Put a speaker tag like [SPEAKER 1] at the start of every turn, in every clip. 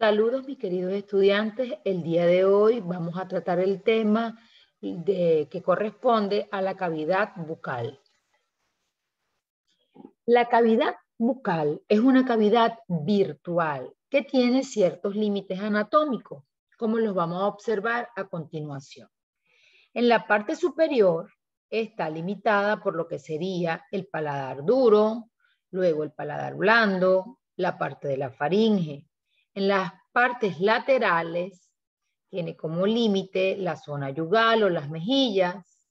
[SPEAKER 1] Saludos, mis queridos estudiantes. El día de hoy vamos a tratar el tema que corresponde a la cavidad bucal. La cavidad bucal es una cavidad virtual que tiene ciertos límites anatómicos, como los vamos a observar a continuación. En la parte superior está limitada por lo que sería el paladar duro, luego el paladar blando, la parte de la faringe. En las partes laterales tiene como límite la zona yugal o las mejillas.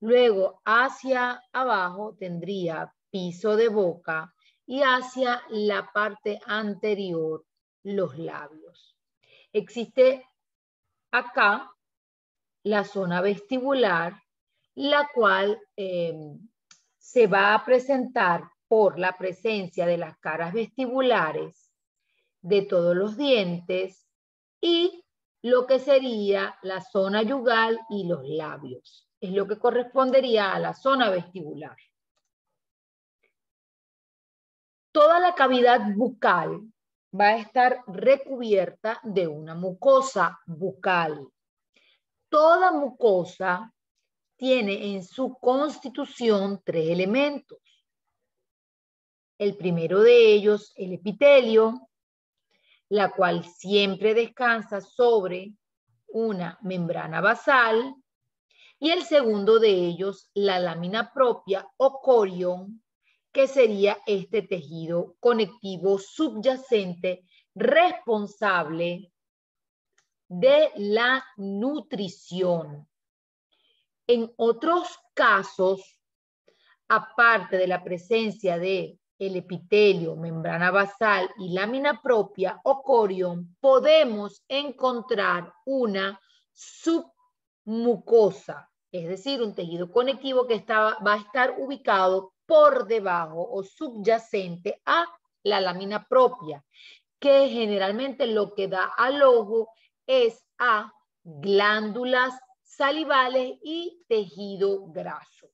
[SPEAKER 1] Luego hacia abajo tendría piso de boca y hacia la parte anterior los labios. Existe acá la zona vestibular, la cual se va a presentar por la presencia de las caras vestibulares de todos los dientes y lo que sería la zona yugal y los labios. Es lo que correspondería a la zona vestibular. Toda la cavidad bucal va a estar recubierta de una mucosa bucal. Toda mucosa tiene en su constitución tres elementos. El primero de ellos, el epitelio, la cual siempre descansa sobre una membrana basal, y el segundo de ellos, la lámina propia o corión, que sería este tejido conectivo subyacente responsable de la nutrición. En otros casos, aparte de la presencia de el epitelio, membrana basal y lámina propia o corión, podemos encontrar una submucosa, es decir, un tejido conectivo que va a estar ubicado por debajo o subyacente a la lámina propia, que generalmente lo que da al ojo es a glándulas salivales y tejido graso.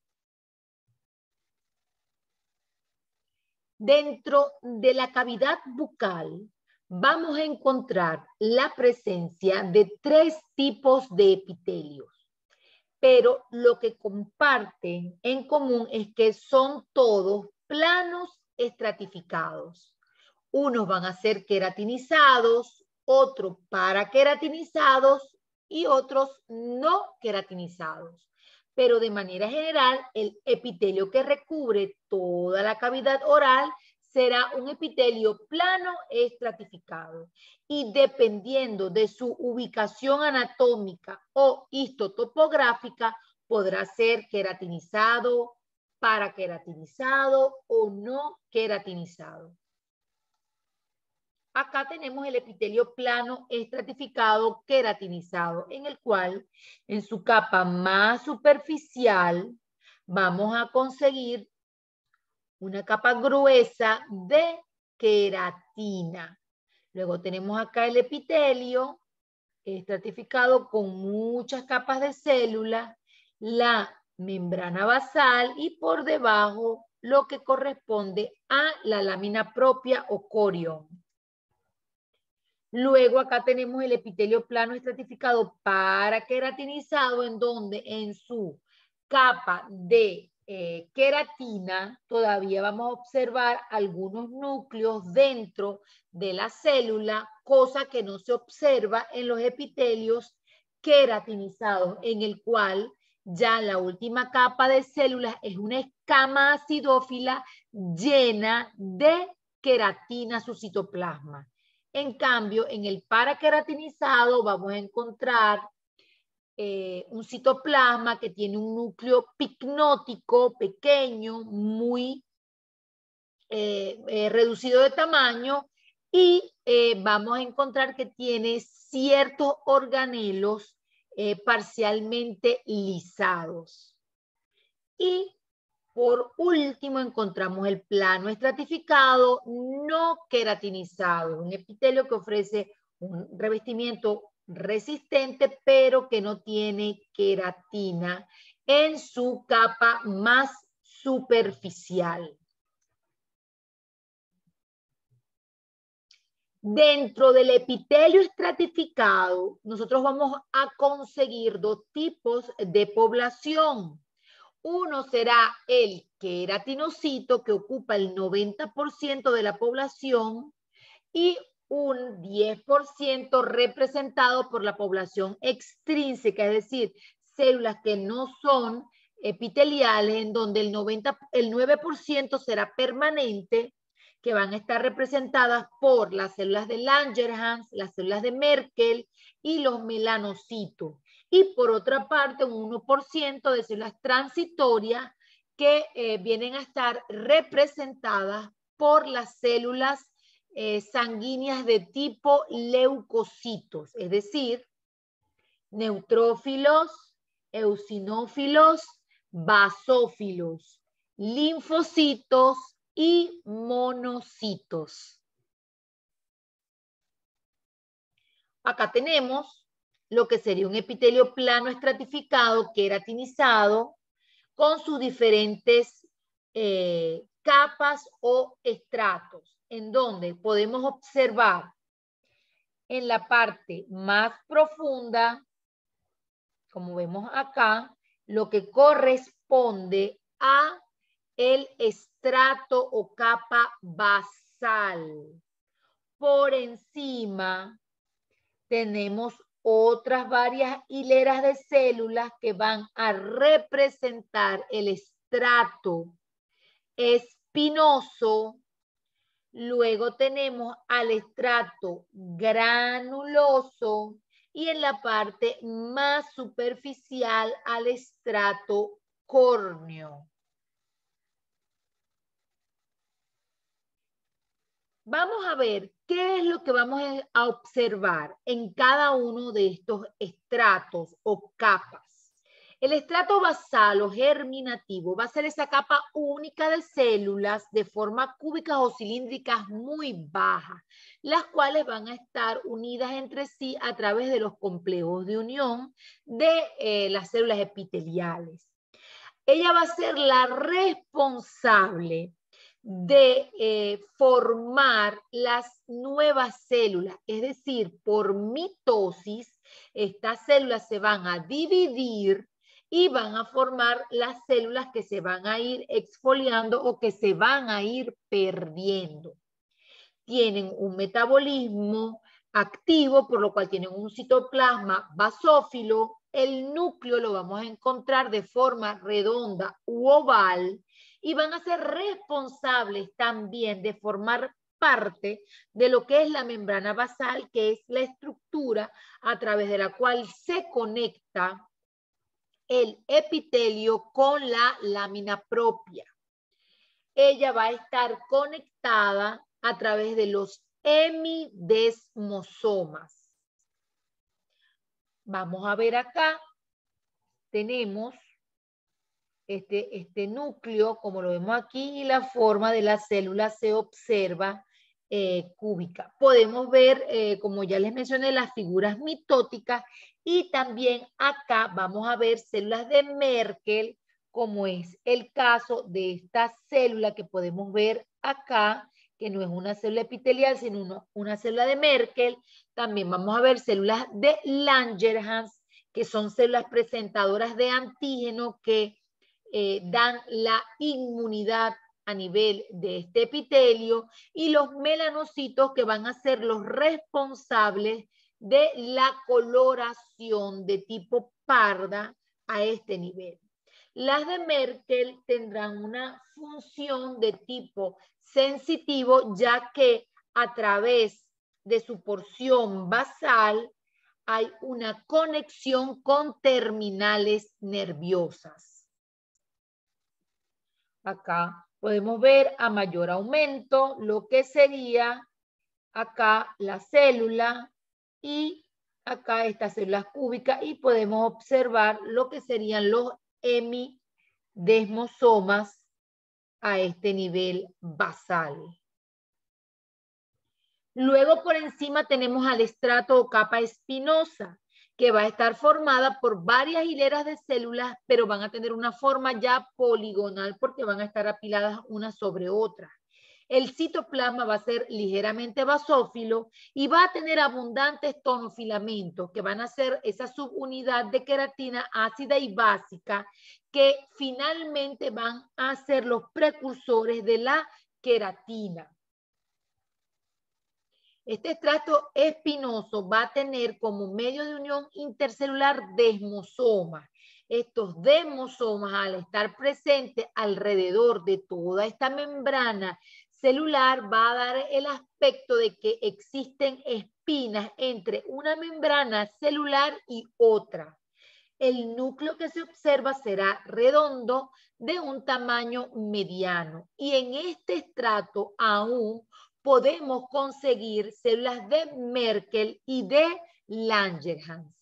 [SPEAKER 1] Dentro de la cavidad bucal vamos a encontrar la presencia de tres tipos de epitelios, pero lo que comparten en común es que son todos planos estratificados. Unos van a ser queratinizados, otros paraqueratinizados y otros no queratinizados. Pero de manera general, el epitelio que recubre toda la cavidad oral será un epitelio plano estratificado. Y dependiendo de su ubicación anatómica o histotopográfica, podrá ser queratinizado, paraqueratinizado o no queratinizado. Acá tenemos el epitelio plano estratificado queratinizado, en el cual en su capa más superficial vamos a conseguir una capa gruesa de queratina. Luego tenemos acá el epitelio estratificado con muchas capas de células, la membrana basal y por debajo lo que corresponde a la lámina propia o corión. Luego acá tenemos el epitelio plano estratificado paraqueratinizado, en donde en su capa de queratina todavía vamos a observar algunos núcleos dentro de la célula, cosa que no se observa en los epitelios queratinizados, en el cual ya la última capa de células es una escama acidófila llena de queratina su citoplasma. En cambio, en el paraqueratinizado vamos a encontrar un citoplasma que tiene un núcleo picnótico pequeño, muy reducido de tamaño, y vamos a encontrar que tiene ciertos organelos parcialmente lisados. Y por último, encontramos el plano estratificado no queratinizado, un epitelio que ofrece un revestimiento resistente, pero que no tiene queratina en su capa más superficial. Dentro del epitelio estratificado, nosotros vamos a conseguir dos tipos de población. Uno será el queratinocito, que ocupa el 90% de la población, y un 10% representado por la población extrínseca, es decir, células que no son epiteliales, en donde el 9% será permanente, que van a estar representadas por las células de Langerhans, las células de Merkel y los melanocitos. Y por otra parte, un 1% de células transitorias que vienen a estar representadas por las células sanguíneas de tipo leucocitos, es decir, neutrófilos, eosinófilos, basófilos, linfocitos y monocitos. Acá tenemos lo que sería un epitelio plano estratificado, queratinizado, con sus diferentes capas o estratos, en donde podemos observar en la parte más profunda, como vemos acá, lo que corresponde a el estrato o capa basal. Por encima tenemos otras varias hileras de células que van a representar el estrato espinoso. Luego tenemos al estrato granuloso y en la parte más superficial al estrato córneo. Vamos a ver qué es lo que vamos a observar en cada uno de estos estratos o capas. El estrato basal o germinativo va a ser esa capa única de células de forma cúbicas o cilíndricas muy bajas, las cuales van a estar unidas entre sí a través de los complejos de unión de las células epiteliales. Ella va a ser la responsable de formar las nuevas células, es decir, por mitosis, estas células se van a dividir y van a formar las células que se van a ir exfoliando o que se van a ir perdiendo. Tienen un metabolismo activo, por lo cual tienen un citoplasma basófilo. El núcleo lo vamos a encontrar de forma redonda u oval y van a ser responsables también de formar parte de lo que es la membrana basal, que es la estructura a través de la cual se conecta el epitelio con la lámina propia. Ella va a estar conectada a través de los hemidesmosomas. Vamos a ver acá, tenemos este núcleo, como lo vemos aquí, y la forma de la célula se observa cúbica. Podemos ver, como ya les mencioné, las figuras mitóticas y también acá vamos a ver células de Merkel, como es el caso de esta célula que podemos ver acá, que no es una célula epitelial, sino una célula de Merkel. También vamos a ver células de Langerhans, que son células presentadoras de antígeno que dan la inmunidad a nivel de este epitelio, y los melanocitos, que van a ser los responsables de la coloración de tipo parda a este nivel. Las de Merkel tendrán una función de tipo sensitivo, ya que a través de su porción basal hay una conexión con terminales nerviosas. Acá podemos ver a mayor aumento lo que sería acá la célula y acá estas células cúbicas, y podemos observar lo que serían los hemidesmosomas a este nivel basal. Luego por encima tenemos al estrato o capa espinosa, que va a estar formada por varias hileras de células, pero van a tener una forma ya poligonal porque van a estar apiladas una sobre otra. El citoplasma va a ser ligeramente basófilo y va a tener abundantes tonofilamentos que van a ser esa subunidad de queratina ácida y básica que finalmente van a ser los precursores de la queratina. Este estrato espinoso va a tener como medio de unión intercelular desmosomas. Estos desmosomas, al estar presentes alrededor de toda esta membrana celular, va a dar el aspecto de que existen espinas entre una membrana celular y otra. El núcleo que se observa será redondo de un tamaño mediano y en este estrato aún podemos conseguir células de Merkel y de Langerhans.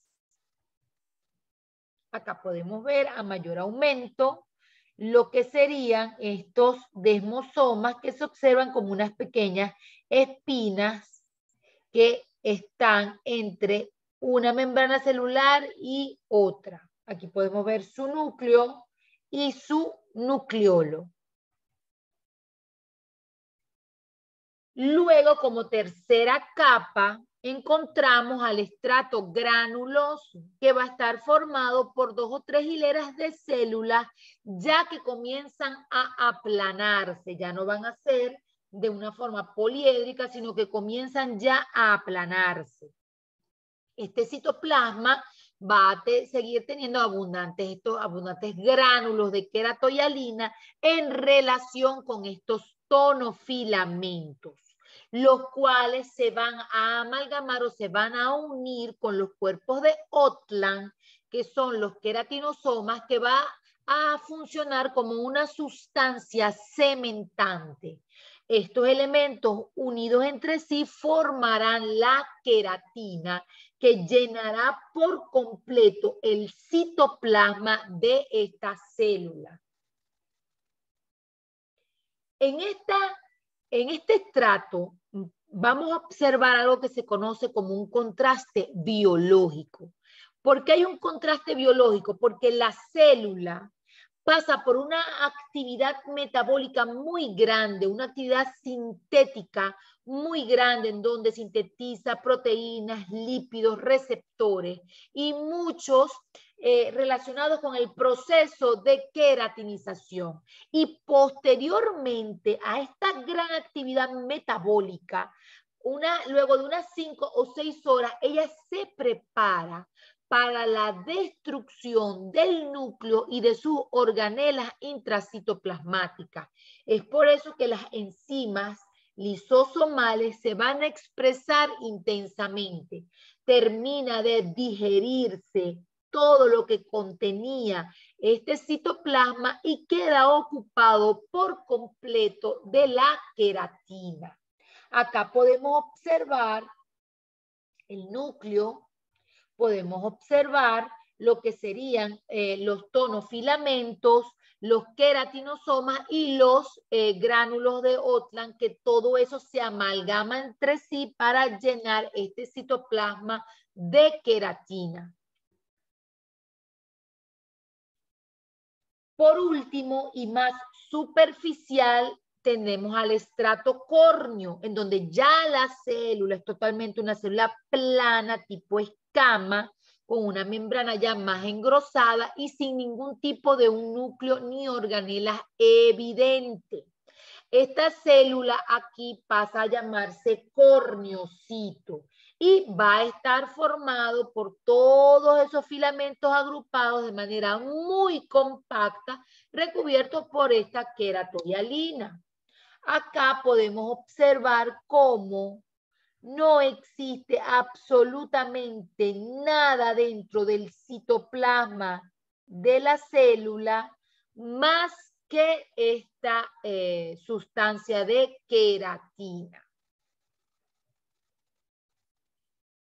[SPEAKER 1] Acá podemos ver a mayor aumento lo que serían estos desmosomas que se observan como unas pequeñas espinas que están entre una membrana celular y otra. Aquí podemos ver su núcleo y su nucleolo. Luego, como tercera capa, encontramos al estrato granuloso, que va a estar formado por 2 o 3 hileras de células, ya que comienzan a aplanarse, ya no van a ser de una forma poliédrica, sino que comienzan ya a aplanarse. Este citoplasma va a seguir teniendo estos abundantes gránulos de queratohialina en relación con estos tonofilamentos, los cuales se van a amalgamar o se van a unir con los cuerpos de Otland, que son los queratinosomas, que va a funcionar como una sustancia cementante. Estos elementos unidos entre sí formarán la queratina, que llenará por completo el citoplasma de esta célula. En este estrato vamos a observar algo que se conoce como un contraste biológico. ¿Por qué hay un contraste biológico? Porque la célula pasa por una actividad metabólica muy grande, una actividad sintética muy grande en donde sintetiza proteínas, lípidos, receptores y muchos relacionados con el proceso de queratinización. Y posteriormente a esta gran actividad metabólica, luego de unas 5 o 6 horas, ella se prepara para la destrucción del núcleo y de sus organelas intracitoplasmáticas. Es por eso que las enzimas lisosomales se van a expresar intensamente. Termina de digerirse todo lo que contenía este citoplasma y queda ocupado por completo de la queratina. Acá podemos observar el núcleo, podemos observar lo que serían los tonofilamentos, los queratinosomas y los gránulos de Otland, que todo eso se amalgama entre sí para llenar este citoplasma de queratina. Por último, y más superficial, tenemos al estrato córneo, en donde ya la célula es totalmente una célula plana, tipo escama, con una membrana ya más engrosada y sin ningún tipo de un núcleo ni organela evidente. Esta célula aquí pasa a llamarse corneocito y va a estar formado por todos esos filamentos agrupados de manera muy compacta, recubiertos por esta queratohialina. Acá podemos observar cómo no existe absolutamente nada dentro del citoplasma de la célula más que esta sustancia de queratina.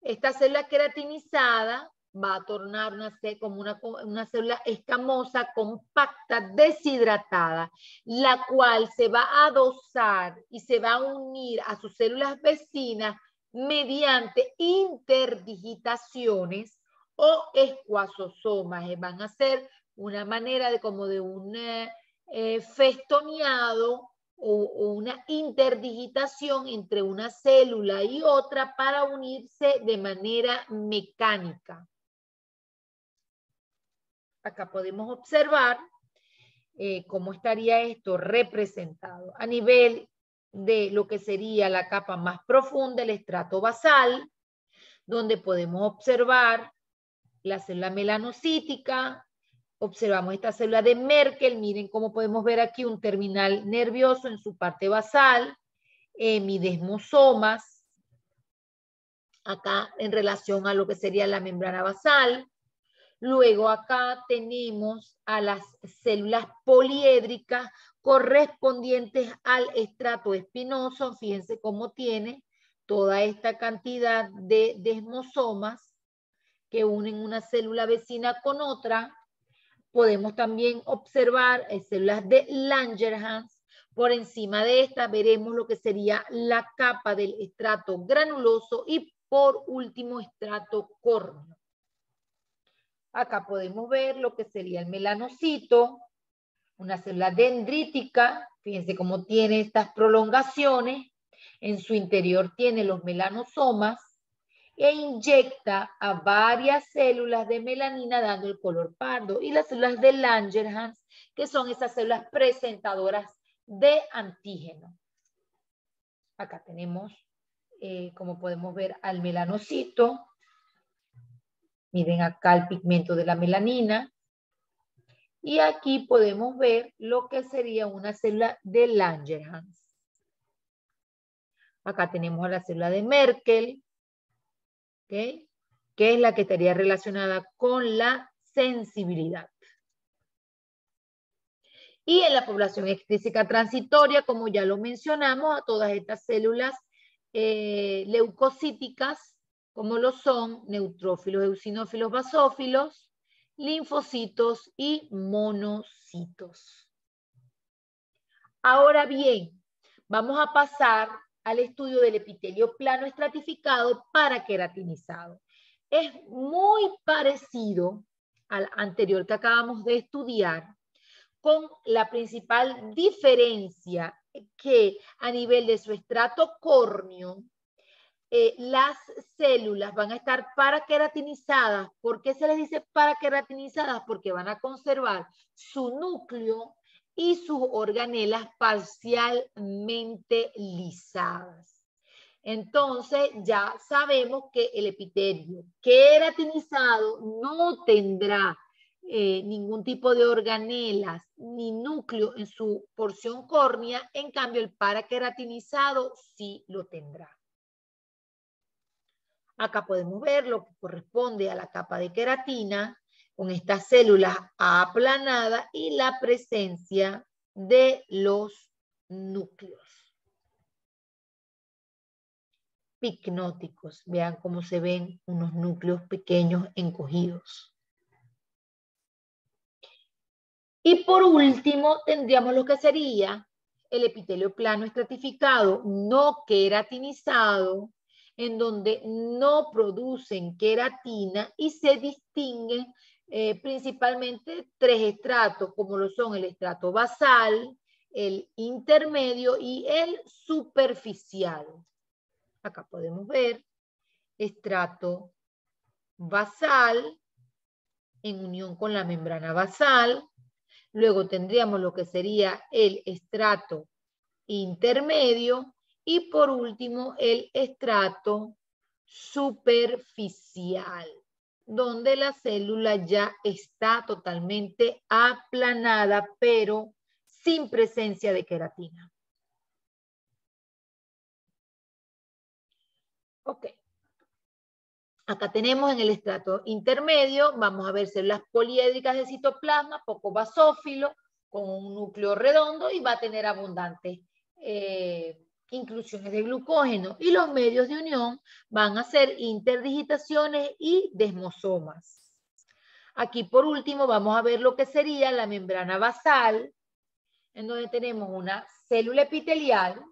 [SPEAKER 1] Esta célula queratinizada va a tornarse como una célula escamosa, compacta, deshidratada, la cual se va a adosar y se va a unir a sus células vecinas mediante interdigitaciones o esquazosomas. Van a ser una manera de como de un festoneado o una interdigitación entre una célula y otra para unirse de manera mecánica. Acá podemos observar cómo estaría esto representado a nivel de lo que sería la capa más profunda, el estrato basal, donde podemos observar la célula melanocítica. Observamos esta célula de Merkel, miren cómo podemos ver aquí un terminal nervioso en su parte basal, hemidesmosomas, acá en relación a lo que sería la membrana basal. Luego acá tenemos a las células poliédricas correspondientes al estrato espinoso. Fíjense cómo tiene toda esta cantidad de desmosomas que unen una célula vecina con otra. Podemos también observar células de Langerhans. Por encima de esta veremos lo que sería la capa del estrato granuloso y por último estrato córneo. Acá podemos ver lo que sería el melanocito, una célula dendrítica. Fíjense cómo tiene estas prolongaciones. En su interior tiene los melanosomas e inyecta a varias células de melanina dando el color pardo. Y las células de Langerhans, que son esas células presentadoras de antígeno. Acá tenemos, como podemos ver, al melanocito. Miren acá el pigmento de la melanina. Y aquí podemos ver lo que sería una célula de Langerhans. Acá tenemos a la célula de Merkel, ¿okay?, que es la que estaría relacionada con la sensibilidad. Y en la población extrínseta transitoria, como ya lo mencionamos, a todas estas células leucocíticas, como lo son neutrófilos, eosinófilos, basófilos, linfocitos y monocitos. Ahora bien, vamos a pasar al estudio del epitelio plano estratificado para queratinizado. Es muy parecido al anterior que acabamos de estudiar, con la principal diferencia que a nivel de su estrato córneo, las células van a estar paraqueratinizadas. ¿Por qué se les dice paraqueratinizadas? Porque van a conservar su núcleo y sus organelas parcialmente lisadas. Entonces ya sabemos que el epitelio queratinizado no tendrá ningún tipo de organelas ni núcleo en su porción córnea. En cambio, el paraqueratinizado sí lo tendrá. Acá podemos ver lo que corresponde a la capa de queratina con estas células aplanadas y la presencia de los núcleos picnóticos. Vean cómo se ven unos núcleos pequeños encogidos. Y por último tendríamos lo que sería el epitelio plano estratificado no queratinizado, en donde no producen queratina y se distinguen principalmente tres estratos, como lo son el estrato basal, el intermedio y el superficial. Acá podemos ver estrato basal en unión con la membrana basal. Luego tendríamos lo que sería el estrato intermedio y por último el estrato superficial, donde la célula ya está totalmente aplanada, pero sin presencia de queratina. Ok. Acá tenemos en el estrato intermedio, vamos a ver células poliédricas de citoplasma, poco basófilo, con un núcleo redondo y va a tener abundantes inclusiones de glucógeno. Y los medios de unión van a ser interdigitaciones y desmosomas. Aquí por último vamos a ver lo que sería la membrana basal, en donde tenemos una célula epitelial.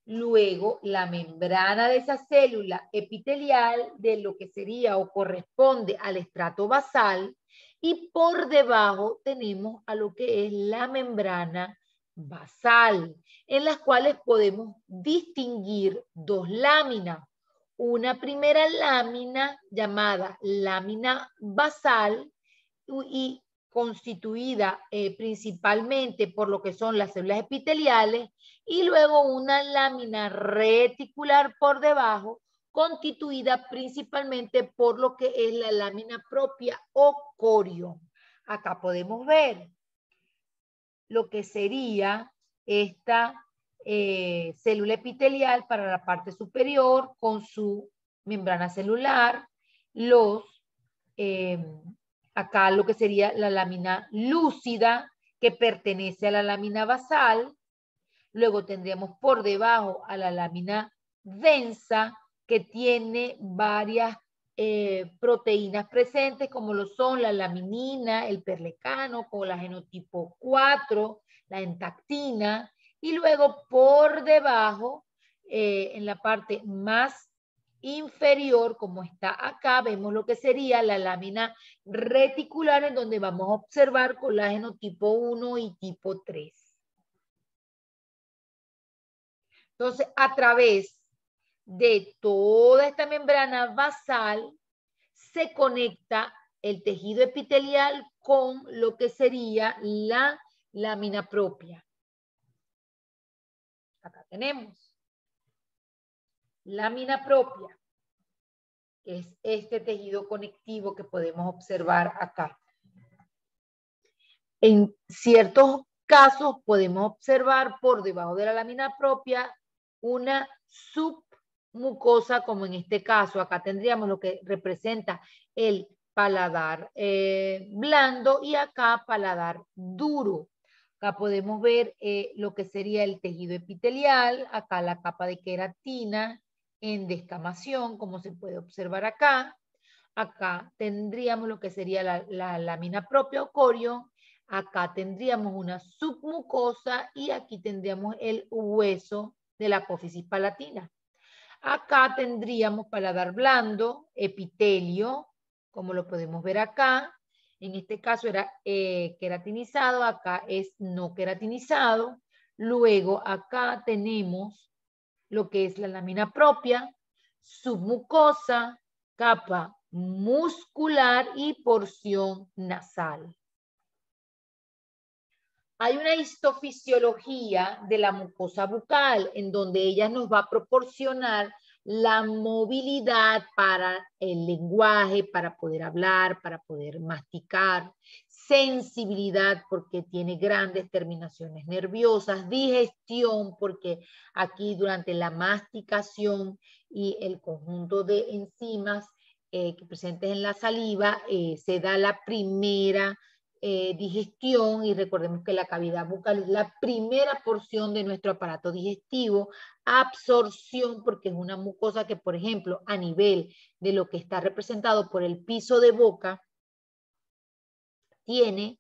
[SPEAKER 1] Luego, la membrana de esa célula epitelial de lo que sería o corresponde al estrato basal, y por debajo tenemos a lo que es la membrana basal, en las cuales podemos distinguir dos láminas. Una primera lámina llamada lámina basal y constituida principalmente por lo que son las células epiteliales, y luego una lámina reticular por debajo, constituida principalmente por lo que es la lámina propia o corio. Acá podemos ver lo que sería esta célula epitelial para la parte superior con su membrana celular, acá lo que sería la lámina lúcida que pertenece a la lámina basal. Luego tendríamos por debajo a la lámina densa que tiene varias proteínas presentes como lo son la laminina, el perlecano, colágeno tipo 4, la entactina, y luego por debajo, en la parte más inferior, como está acá, vemos lo que sería la lámina reticular, en donde vamos a observar colágeno tipo 1 y tipo 3. Entonces, a través de toda esta membrana basal se conecta el tejido epitelial con lo que sería la lámina propia. Acá tenemos lámina propia, que es este tejido conectivo que podemos observar acá. En ciertos casos podemos observar por debajo de la lámina propia una submucosa, como en este caso. Acá tendríamos lo que representa el paladar blando y acá paladar duro. Acá podemos ver lo que sería el tejido epitelial, acá la capa de queratina en descamación, como se puede observar acá. Acá tendríamos lo que sería la lámina propia o corio. Acá tendríamos una submucosa y aquí tendríamos el hueso de la apófisis palatina. Acá tendríamos paladar blando, epitelio, como lo podemos ver acá. En este caso era queratinizado, acá es no queratinizado. Luego acá tenemos lo que es la lámina propia, submucosa, capa muscular y porción nasal. Hay una histofisiología de la mucosa bucal en donde ella nos va a proporcionar la movilidad para el lenguaje, para poder hablar, para poder masticar, sensibilidad porque tiene grandes terminaciones nerviosas, digestión porque aquí durante la masticación y el conjunto de enzimas que presentes en la saliva se da la primera digestión, y recordemos que la cavidad bucal es la primera porción de nuestro aparato digestivo. Absorción, porque es una mucosa que, por ejemplo, a nivel de lo que está representado por el piso de boca, tiene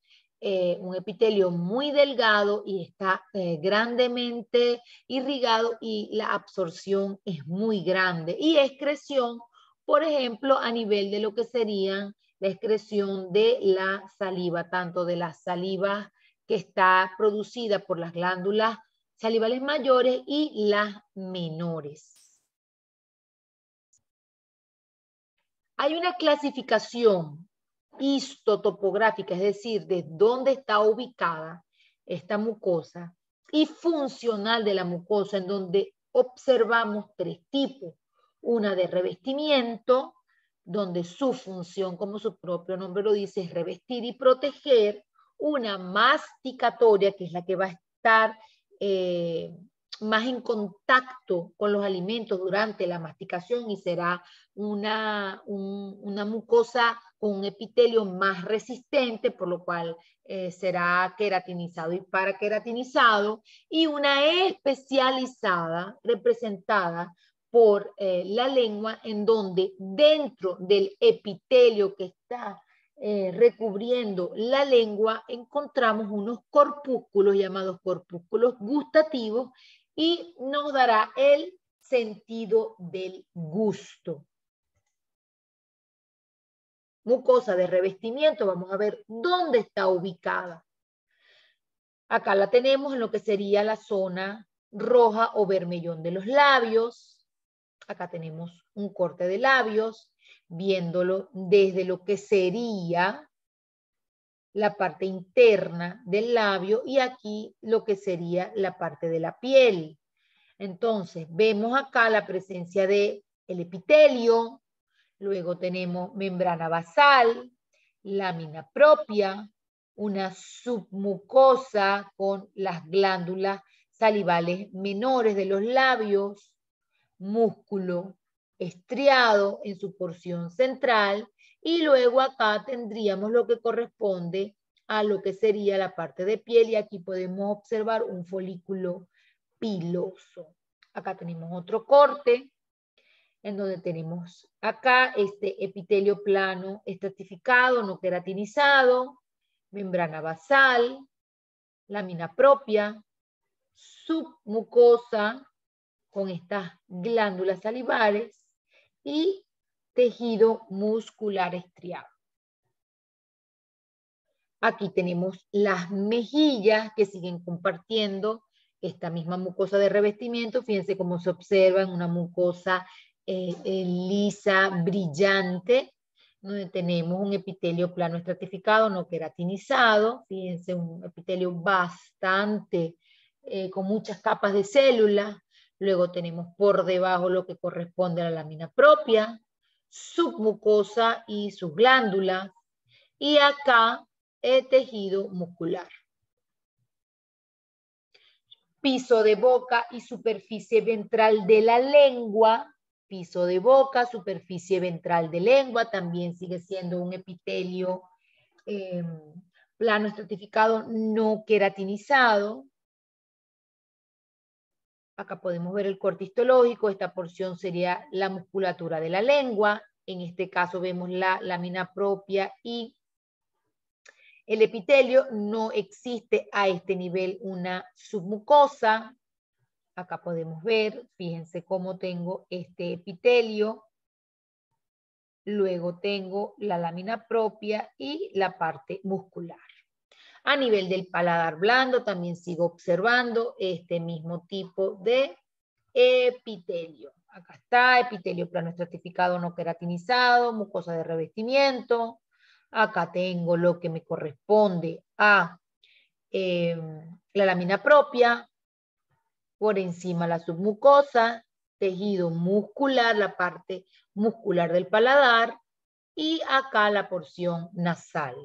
[SPEAKER 1] un epitelio muy delgado y está grandemente irrigado y la absorción es muy grande. Y excreción, por ejemplo, a nivel de lo que serían la excreción de la saliva, tanto de la saliva que está producida por las glándulas salivales mayores y las menores. Hay una clasificación histotopográfica, es decir, de dónde está ubicada esta mucosa, y funcional de la mucosa, en donde observamos tres tipos. Una de revestimiento, donde su función, como su propio nombre lo dice, es revestir y proteger. Una masticatoria, que es la que va a estar más en contacto con los alimentos durante la masticación y será una mucosa con un epitelio más resistente, por lo cual será queratinizado y paraqueratinizado, y una especializada representada por la lengua, en donde dentro del epitelio que está recubriendo la lengua encontramos unos corpúsculos llamados corpúsculos gustativos y nos dará el sentido del gusto. Mucosa de revestimiento, vamos a ver dónde está ubicada. Acá la tenemos en lo que sería la zona roja o vermellón de los labios. Acá tenemos un corte de labios, viéndolo desde lo que sería la parte interna del labio y aquí lo que sería la parte de la piel. Entonces, vemos acá la presencia del epitelio, luego tenemos membrana basal, lámina propia, una submucosa con las glándulas salivales menores de los labios, músculo estriado en su porción central y luego acá tendríamos lo que corresponde a lo que sería la parte de piel y aquí podemos observar un folículo piloso. Acá tenemos otro corte en donde tenemos acá este epitelio plano estratificado, no queratinizado, membrana basal, lámina propia, submucosa con estas glándulas salivares y tejido muscular estriado. Aquí tenemos las mejillas que siguen compartiendo esta misma mucosa de revestimiento. Fíjense cómo se observa en una mucosa lisa, brillante, donde tenemos un epitelio plano estratificado, no queratinizado. Fíjense, un epitelio bastante, con muchas capas de células. Luego tenemos por debajo lo que corresponde a la lámina propia, submucosa y sus glándulas. Y acá el tejido muscular. Piso de boca y superficie ventral de la lengua. Piso de boca, superficie ventral de lengua. También sigue siendo un epitelio plano estratificado no queratinizado. Acá podemos ver el corte histológico. Esta porción sería la musculatura de la lengua. En este caso vemos la lámina propia y el epitelio. No existe a este nivel una submucosa. Acá podemos ver, fíjense cómo tengo este epitelio. Luego tengo la lámina propia y la parte muscular. A nivel del paladar blando también sigo observando este mismo tipo de epitelio. Acá está, epitelio plano estratificado no queratinizado, mucosa de revestimiento. Acá tengo lo que me corresponde a la lámina propia, por encima la submucosa, tejido muscular, la parte muscular del paladar, y acá la porción nasal.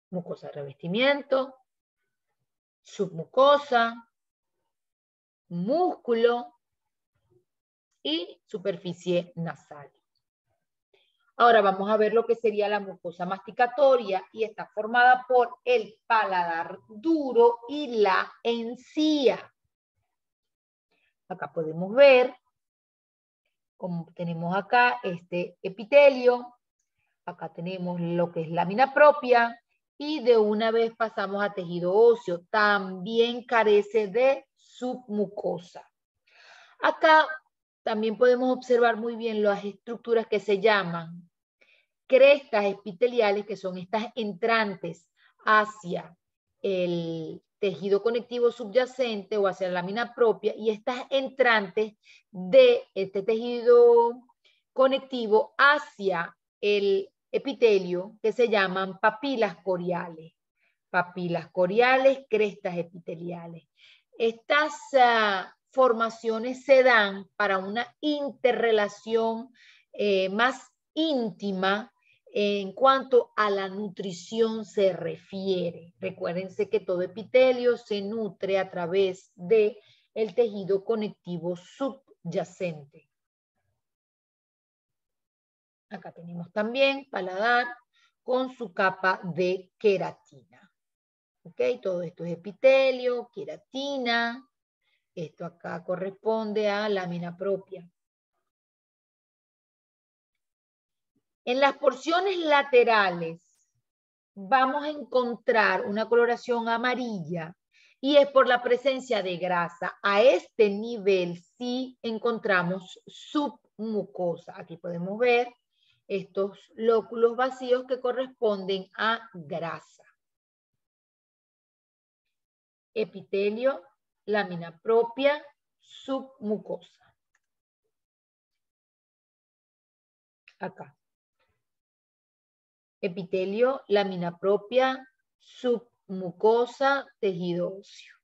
[SPEAKER 1] Mucosa de revestimiento, submucosa, músculo y superficie nasal. Ahora vamos a ver lo que sería la mucosa masticatoria y está formada por el paladar duro y la encía. Acá podemos ver, como tenemos acá este epitelio, acá tenemos lo que es lámina propia y de una vez pasamos a tejido óseo. También carece de submucosa. Acá también podemos observar muy bien las estructuras que se llaman crestas epiteliales, que son estas entrantes hacia el tejido conectivo subyacente o hacia la lámina propia, y estas entrantes de este tejido conectivo hacia el epitelio, que se llaman papilas coriales. Papilas coriales, crestas epiteliales. Estas formaciones se dan para una interrelación más íntima en cuanto a la nutrición se refiere. Recuérdense que todo epitelio se nutre a través del tejido conectivo subyacente. Acá tenemos también paladar con su capa de queratina. ¿Ok? Todo esto es epitelio, queratina. Esto acá corresponde a lámina propia. En las porciones laterales vamos a encontrar una coloración amarilla y es por la presencia de grasa. A este nivel sí encontramos submucosa. Aquí podemos ver estos lóculos vacíos que corresponden a grasa. Epitelio, lámina propia, submucosa. Acá. Epitelio, lámina propia, submucosa, tejido óseo.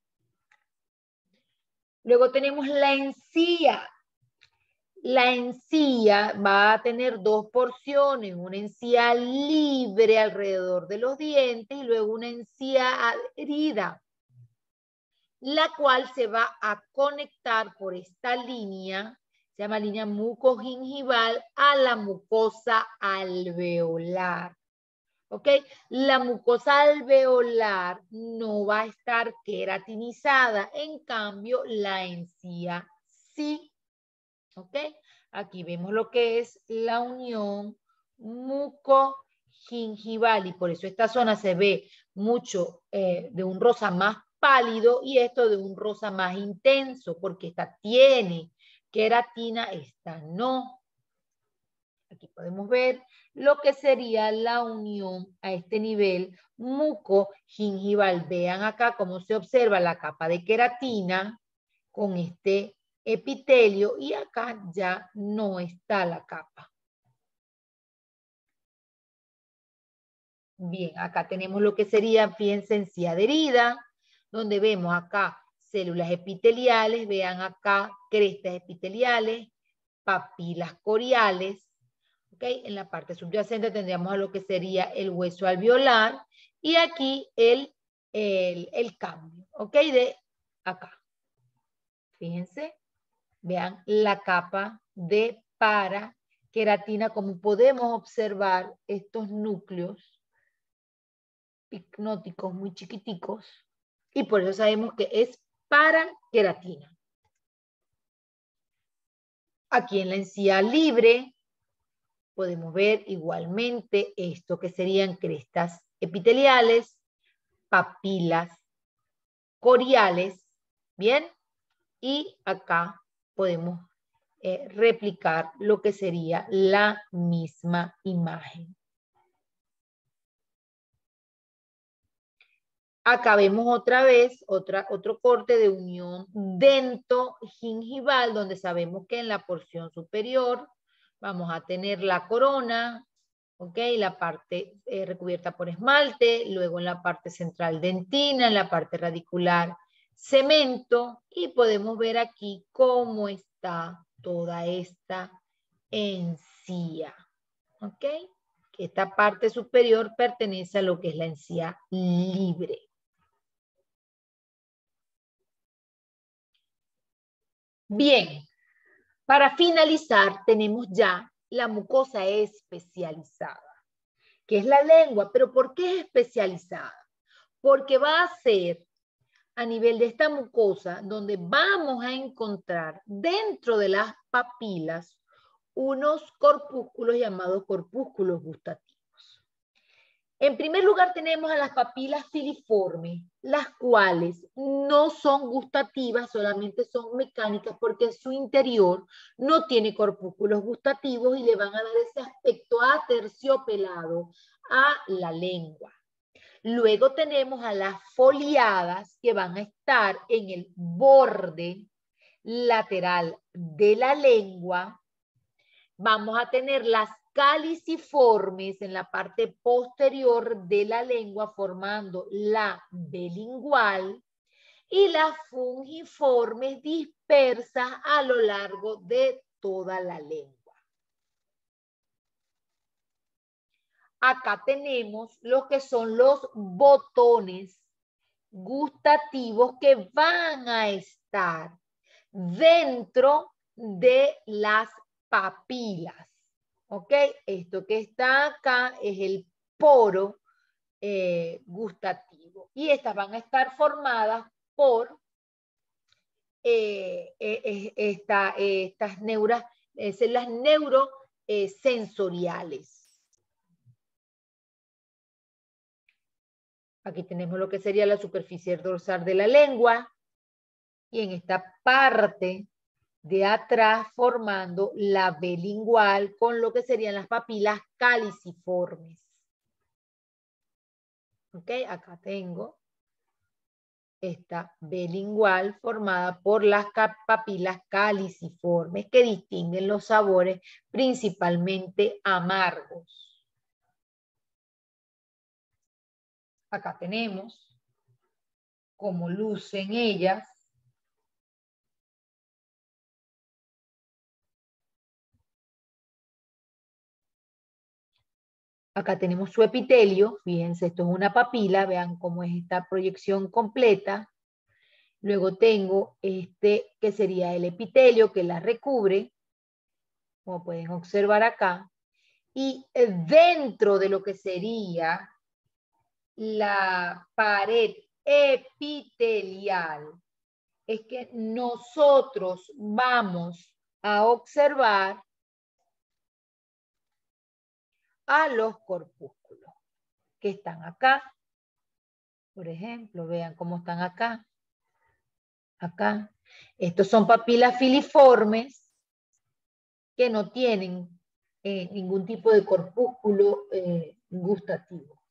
[SPEAKER 1] Luego tenemos la encía. La encía va a tener dos porciones, una encía libre alrededor de los dientes y luego una encía adherida, la cual se va a conectar por esta línea, se llama línea mucogingival, a la mucosa alveolar. ¿Ok? La mucosa alveolar no va a estar queratinizada, en cambio la encía sí. ¿Ok? Aquí vemos lo que es la unión mucogingival y por eso esta zona se ve mucho de un rosa más pálido y esto de un rosa más intenso, porque esta tiene queratina, esta no. Aquí podemos ver lo que sería la unión a este nivel mucogingival. Vean acá cómo se observa la capa de queratina con este epitelio y acá ya no está la capa. Bien, acá tenemos lo que sería, fíjense, encía adherida, donde vemos acá células epiteliales, vean acá crestas epiteliales, papilas coriales, ¿ok? En la parte subyacente tendríamos a lo que sería el hueso alveolar y aquí el cambio, ¿ok? De acá. Fíjense. Vean la capa de paraqueratina, como podemos observar estos núcleos picnóticos muy chiquiticos y por eso sabemos que es paraqueratina. Aquí en la encía libre podemos ver igualmente esto que serían crestas epiteliales, papilas coriales, ¿bien? Y acá podemos replicar lo que sería la misma imagen. Acá vemos otra vez otro corte de unión dentogingival, donde sabemos que en la porción superior vamos a tener la corona, ¿ok? La parte recubierta por esmalte, luego en la parte central dentina, en la parte radicular cemento, y podemos ver aquí cómo está toda esta encía, ¿ok? Esta parte superior pertenece a lo que es la encía libre. Bien, para finalizar tenemos ya la mucosa especializada, que es la lengua. ¿Pero por qué es especializada? Porque va a ser a nivel de esta mucosa donde vamos a encontrar dentro de las papilas unos corpúsculos llamados corpúsculos gustativos. En primer lugar tenemos a las papilas filiformes, las cuales no son gustativas, solamente son mecánicas porque en su interior no tiene corpúsculos gustativos y le van a dar ese aspecto aterciopelado a la lengua. Luego tenemos a las foliadas que van a estar en el borde lateral de la lengua. Vamos a tener las caliciformes en la parte posterior de la lengua formando la bilingual y las fungiformes dispersas a lo largo de toda la lengua. Acá tenemos lo que son los botones gustativos que van a estar dentro de las papilas. ¿Ok? Esto que está acá es el poro gustativo. Y estas van a estar formadas por estas neuras, células neurosensoriales. Aquí tenemos lo que sería la superficie dorsal de la lengua. Y en esta parte de atrás formando la B lingual con lo que serían las papilas caliciformes. ¿Ok? Acá tengo esta B lingual formada por las papilas caliciformes que distinguen los sabores principalmente amargos. Acá tenemos cómo lucen ellas. Acá tenemos su epitelio, fíjense, esto es una papila, vean cómo es esta proyección completa. Luego tengo este que sería el epitelio que la recubre, como pueden observar acá. Y dentro de lo que sería la pared epitelial, es que nosotros vamos a observar a los corpúsculos que están acá. Por ejemplo, vean cómo están acá. Acá. Estos son papilas filiformes que no tienen ningún tipo de corpúsculo gustativo.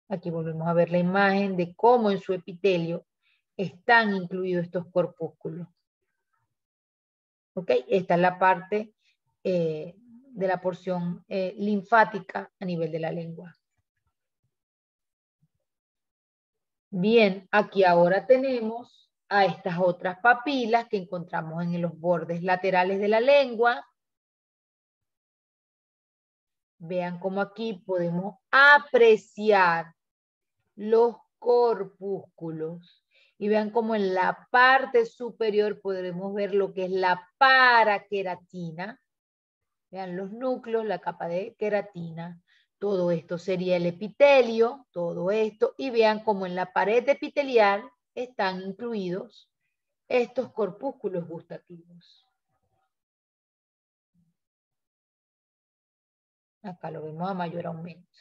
[SPEAKER 1] Aquí volvemos a ver la imagen de cómo en su epitelio están incluidos estos corpúsculos. ¿Ok? Esta es la parte de la porción linfática a nivel de la lengua. Bien, aquí ahora tenemos a estas otras papilas que encontramos en los bordes laterales de la lengua. Vean cómo aquí podemos apreciar los corpúsculos. Y vean cómo en la parte superior podremos ver lo que es la paraqueratina. Vean los núcleos, la capa de queratina. Todo esto sería el epitelio, todo esto. Y vean cómo en la pared epitelial están incluidos estos corpúsculos gustativos. Acá lo vemos a mayor aumento.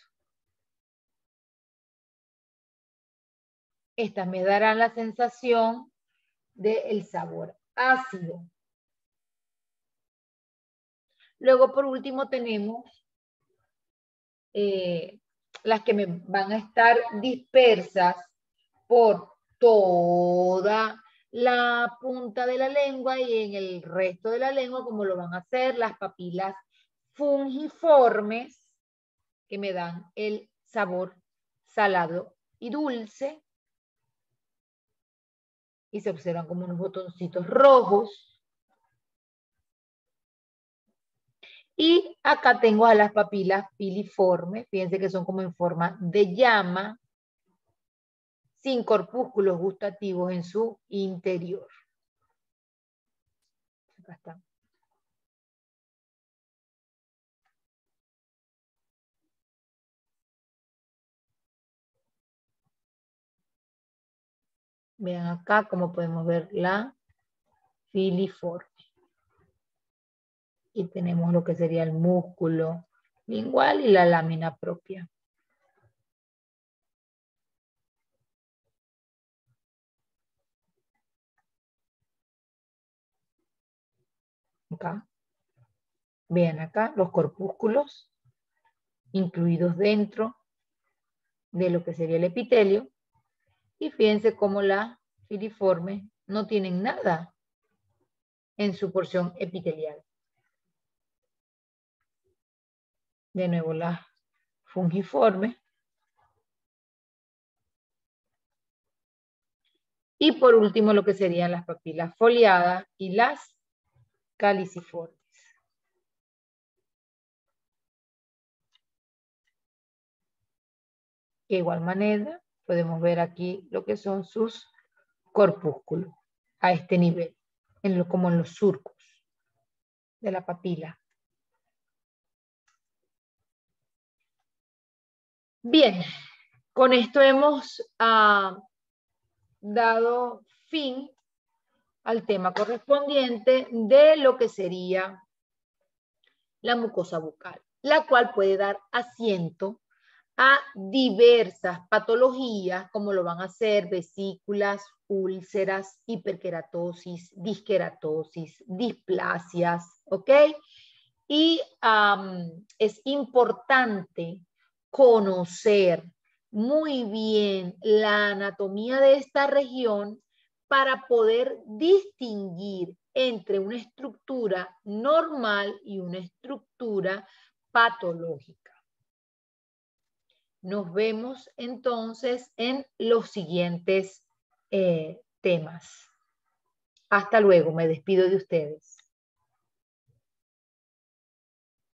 [SPEAKER 1] Estas me darán la sensación del sabor ácido. Luego, por último, tenemos las que me van a estar dispersas por toda la punta de la lengua y en el resto de la lengua, como lo van a hacer las papilas fungiformes, que me dan el sabor salado y dulce. Y se observan como unos botoncitos rojos. Y acá tengo a las papilas piliformes, fíjense que son como en forma de llama, sin corpúsculos gustativos en su interior. Acá están. Vean acá cómo podemos ver la filiforme. Y tenemos lo que sería el músculo lingual y la lámina propia. Acá. Vean acá los corpúsculos incluidos dentro de lo que sería el epitelio. Y fíjense cómo la filiforme no tienen nada en su porción epitelial. De nuevo la fungiforme. Y por último lo que serían las papilas foliadas y las caliciformes. De igual manera podemos ver aquí lo que son sus corpúsculos a este nivel, como en los surcos de la papila. Bien, con esto hemos dado fin al tema correspondiente de lo que sería la mucosa bucal, la cual puede dar asiento a diversas patologías, como lo van a hacer vesículas, úlceras, hiperkeratosis, disqueratosis, displasias, ¿ok? Y es importante conocer muy bien la anatomía de esta región para poder distinguir entre una estructura normal y una estructura patológica. Nos vemos entonces en los siguientes temas. Hasta luego, me despido de ustedes.